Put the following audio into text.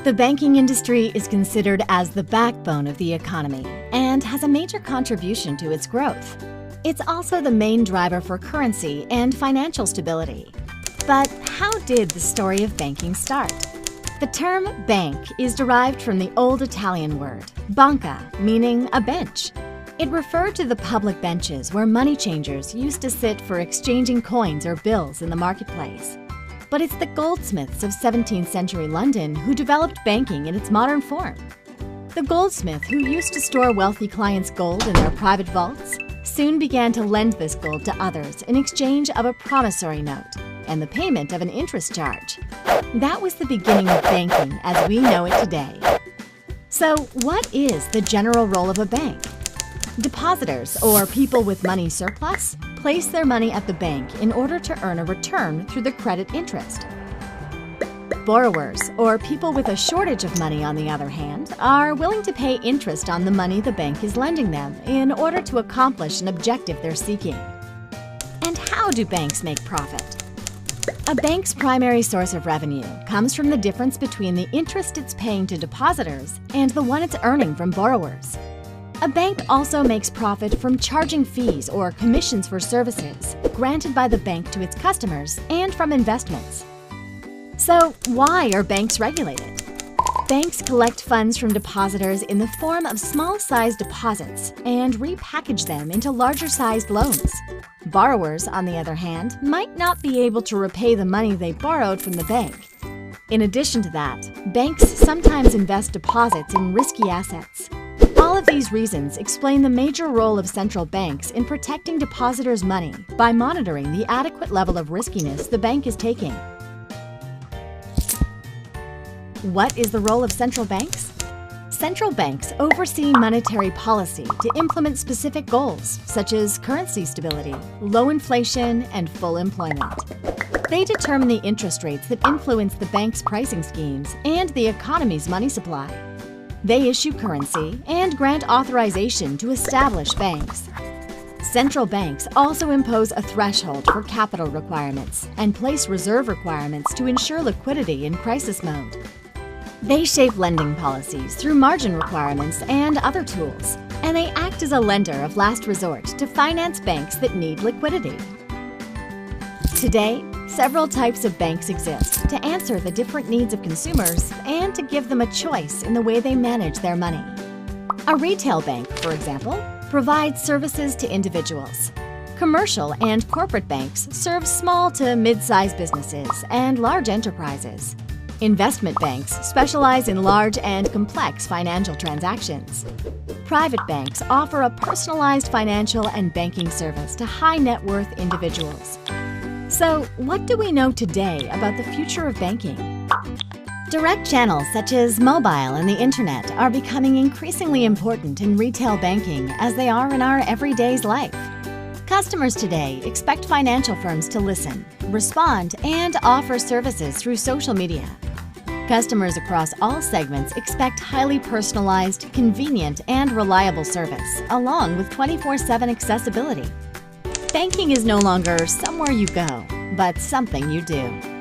The banking industry is considered as the backbone of the economy and has a major contribution to its growth. It's also the main driver for currency and financial stability. But how did the story of banking start? The term bank is derived from the Old Italian word banca, meaning a bench. It referred to the public benches where money changers used to sit for exchanging coins or bills in the marketplace. But it's the goldsmiths of 17th century London who developed banking in its modern form. The goldsmith, who used to store wealthy clients' gold in their private vaults, soon began to lend this gold to others in exchange of a promissory note and the payment of an interest charge. That was the beginning of banking as we know it today. So, what is the general role of a bank? Depositors, or people with money surplus, place their money at the bank in order to earn a return through the credit interest. Borrowers, or people with a shortage of money, on the other hand, are willing to pay interest on the money the bank is lending them in order to accomplish an objective they're seeking. And how do banks make profit? A bank's primary source of revenue comes from the difference between the interest it's paying to depositors and the one it's earning from borrowers. A bank also makes profit from charging fees or commissions for services granted by the bank to its customers and from investments. So, why are banks regulated? Banks collect funds from depositors in the form of small-sized deposits and repackage them into larger-sized loans. Borrowers, on the other hand, might not be able to repay the money they borrowed from the bank. In addition to that, banks sometimes invest deposits in risky assets. All of these reasons explain the major role of central banks in protecting depositors' money by monitoring the adequate level of riskiness the bank is taking. What is the role of central banks? Central banks oversee monetary policy to implement specific goals, such as currency stability, low inflation, and full employment. They determine the interest rates that influence the bank's pricing schemes and the economy's money supply. They issue currency and grant authorization to establish banks. Central banks also impose a threshold for capital requirements and place reserve requirements to ensure liquidity in crisis mode. They shape lending policies through margin requirements and other tools, and they act as a lender of last resort to finance banks that need liquidity. Today, several types of banks exist to answer the different needs of consumers and to give them a choice in the way they manage their money. A retail bank, for example, provides services to individuals. Commercial and corporate banks serve small to mid-sized businesses and large enterprises. Investment banks specialize in large and complex financial transactions. Private banks offer a personalized financial and banking service to high-net-worth individuals. So, what do we know today about the future of banking? Direct channels such as mobile and the internet are becoming increasingly important in retail banking as they are in our everyday's life. Customers today expect financial firms to listen, respond, and offer services through social media. Customers across all segments expect highly personalized, convenient, and reliable service, along with 24/7 accessibility. Banking is no longer somewhere you go, but something you do.